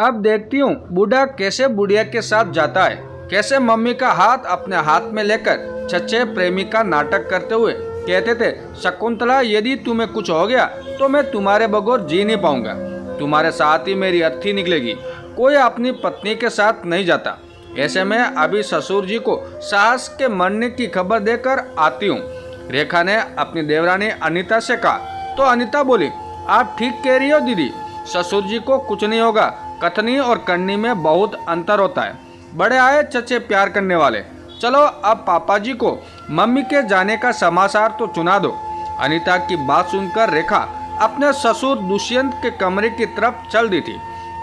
अब देखती हूँ बूढ़ा कैसे बुढ़िया के साथ जाता है, कैसे मम्मी का हाथ अपने हाथ में लेकर सच्चे प्रेमी का नाटक करते हुए कहते थे, शकुंतला यदि तुम्हें कुछ हो गया तो मैं तुम्हारे बगैर जी नहीं पाऊंगा, तुम्हारे साथ ही मेरी अर्थी निकलेगी, कोई अपनी पत्नी के साथ नहीं जाता। ऐसे में अभी ससुर जी को सास के मरने की खबर देकर आती हूँ। रेखा ने अपनी देवरानी अनीता से कहा तो अनीता बोली, आप ठीक कह रही हो दीदी, ससुर जी को कुछ नहीं होगा, कथनी और करनी में बहुत अंतर होता है। बड़े आए चचे प्यार करने वाले, चलो अब पापा जी को मम्मी के जाने का समाचार तो सुना दो। अनीता की बात सुनकर रेखा अपने ससुर दुष्यंत के कमरे की तरफ चल दी थी।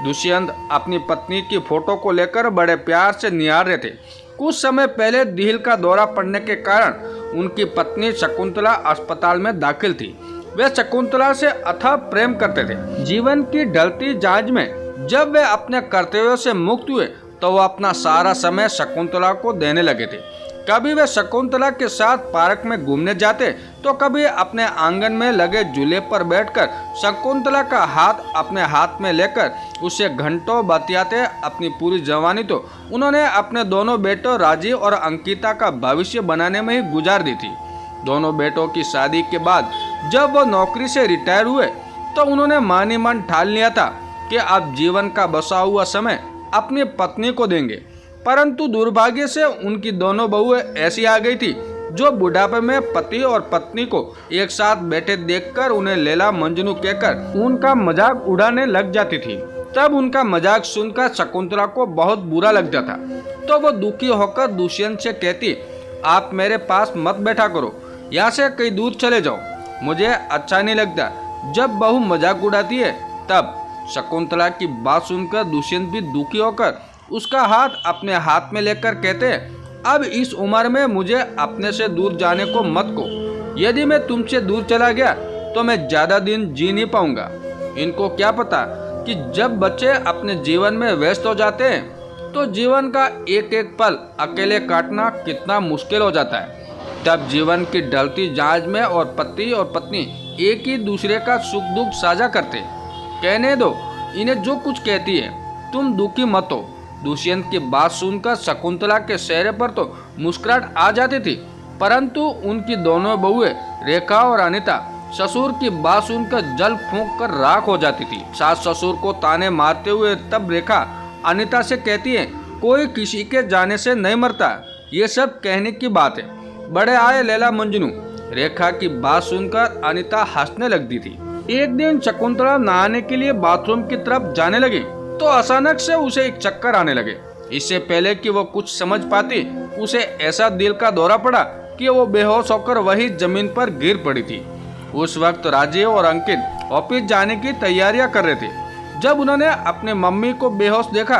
दुष्यंत अपनी पत्नी की फोटो को लेकर बड़े प्यार से निहार रहे थे। कुछ समय पहले दिल का दौरा पड़ने के कारण उनकी पत्नी शकुंतला अस्पताल में दाखिल थी। वे शकुंतला से अथाह प्रेम करते थे। जीवन की ढलती जांच में जब वे अपने कर्तव्यों से मुक्त हुए तो वो अपना सारा समय शकुंतला को देने लगे थे। कभी वे शकुंतला के साथ पार्क में घूमने जाते तो कभी अपने आंगन में लगे झूले पर बैठकर शकुंतला का हाथ अपने हाथ में लेकर उसे घंटों बतियाते। अपनी पूरी जवानी तो उन्होंने अपने दोनों बेटों राजीव और अंकिता का भविष्य बनाने में ही गुजार दी थी। दोनों बेटों की शादी के बाद जब वो नौकरी से रिटायर हुए तो उन्होंने मन ही मन ठान लिया था कि अब जीवन का बसा हुआ समय अपनी पत्नी को देंगे। परंतु दुर्भाग्य से उनकी दोनों बहुएं ऐसी आ गई थी जो बुढ़ापे में पति और पत्नी को एक साथ बैठे देखकर उन्हें लैला मजनू कहकर उनका मजाक उड़ाने लग जाती थी। तब उनका मजाक सुनकर शकुंतला को बहुत बुरा लग जाता तो वो दुखी होकर दुष्यंत से कहती, आप मेरे पास मत बैठा करो, यहाँ से कहीं दूर चले जाओ, मुझे अच्छा नहीं लगता जब बहू मजाक उड़ाती है। तब शकुंतला की बात सुनकर दुष्यंत भी दुखी होकर उसका हाथ अपने हाथ में लेकर कहते, अब इस उम्र में मुझे अपने से दूर जाने को मत को, यदि मैं तुमसे दूर चला गया तो मैं ज्यादा दिन जी नहीं पाऊंगा। इनको क्या पता कि जब बच्चे अपने जीवन में व्यस्त हो जाते हैं तो जीवन का एक एक पल अकेले काटना कितना मुश्किल हो जाता है। तब जीवन की ढलती जांच में और पति और पत्नी एक ही दूसरे का सुख दुख साझा करते। कहने दो इन्हें जो कुछ कहती है, तुम दुखी मत हो। दुष्यंत की बात सुनकर शकुंतला के चेहरे पर तो मुस्कुराहट आ जाती थी, परंतु उनकी दोनों बहुएं रेखा और अनीता ससुर की बात सुनकर जल फूंक कर राख हो जाती थी। सास ससुर को ताने मारते हुए तब रेखा अनीता से कहती है, कोई किसी के जाने से नहीं मरता, ये सब कहने की बात है, बड़े आए लैला मजनू। रेखा की बात सुनकर अनीता हंसने लगती थी। एक दिन शकुंतला नहाने के लिए बाथरूम की तरफ जाने लगी तो अचानक से उसे एक चक्कर आने लगे। इससे पहले कि वो कुछ समझ पाती उसे ऐसा दिल का दौरा पड़ा कि वो बेहोश होकर वही जमीन पर गिर पड़ी थी। उस वक्त राजीव और अंकित ऑफिस जाने की तैयारियां कर रहे थे। जब उन्होंने अपने मम्मी को बेहोश देखा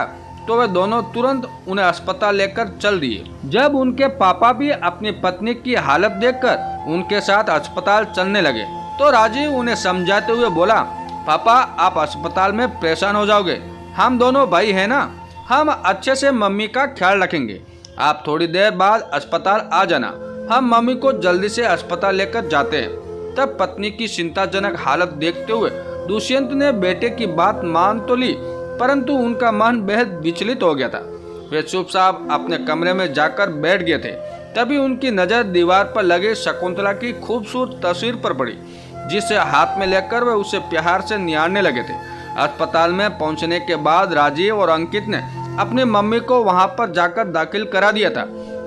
तो वे दोनों तुरंत उन्हें अस्पताल लेकर चल दिए। जब उनके पापा भी अपनी पत्नी की हालत देखकर उनके साथ अस्पताल चलने लगे तो राजीव उन्हें समझाते हुए बोला, पापा आप अस्पताल में परेशान हो जाओगे, हम दोनों भाई हैं ना, हम अच्छे से मम्मी का ख्याल रखेंगे, आप थोड़ी देर बाद अस्पताल आ जाना, हम मम्मी को जल्दी से अस्पताल लेकर जाते हैं। तब पत्नी की चिंताजनक हालत देखते हुए दुष्यंत ने बेटे की बात मान तो ली, परंतु उनका मन बेहद विचलित हो गया था। वे चुपचाप अपने कमरे में जाकर बैठ गए थे। तभी उनकी नज़र दीवार पर लगे शकुंतला की खूबसूरत तस्वीर पर पड़ी, जिसे हाथ में लेकर वे उसे प्यार से निहारने लगे थे। अस्पताल में पहुंचने के बाद राजीव और अंकित ने अपनी मम्मी को वहां पर जाकर दाखिल करा दिया था।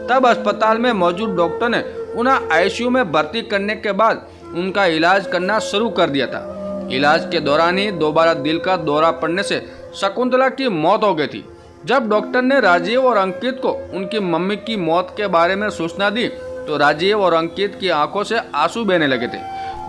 तब अस्पताल में मौजूद डॉक्टर ने उन्हें आईसीयू में भर्ती करने के बाद उनका इलाज करना शुरू कर दिया था। इलाज के दौरान ही दोबारा दिल का दौरा पड़ने से शकुंतला की मौत हो गई थी। जब डॉक्टर ने राजीव और अंकित को उनकी मम्मी की मौत के बारे में सूचना दी तो राजीव और अंकित की आंखों से आंसू बहने लगे थे।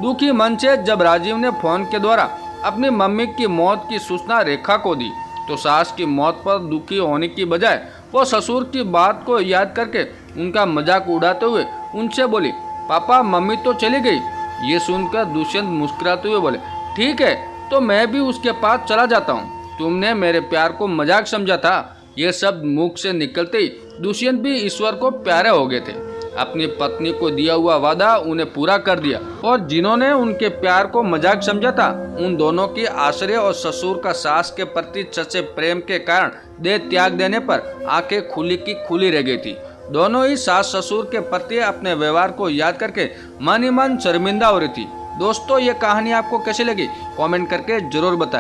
दुखी मन से जब राजीव ने फोन के द्वारा अपनी मम्मी की मौत की सूचना रेखा को दी तो सास की मौत पर दुखी होने की बजाय वो ससुर की बात को याद करके उनका मजाक उड़ाते हुए उनसे बोली, पापा मम्मी तो चली गई। ये सुनकर दुष्यंत मुस्कुराते हुए बोले, ठीक है तो मैं भी उसके पास चला जाता हूँ, तुमने मेरे प्यार को मजाक समझा था। ये शब्द मुख से निकलते ही दुष्यंत भी ईश्वर को प्यारे हो गए थे। अपनी पत्नी को दिया हुआ वादा उन्हें पूरा कर दिया, और जिन्होंने उनके प्यार को मजाक समझा था, उन दोनों की आश्रय और ससुर का सास के प्रति सच्चे प्रेम के कारण देह त्याग देने पर आंखें खुली की खुली रह गई थी। दोनों ही सास ससुर के प्रति अपने व्यवहार को याद करके मन ही मन शर्मिंदा हो रही थी। दोस्तों, ये कहानी आपको कैसी लगी कमेंट करके जरूर बताएं।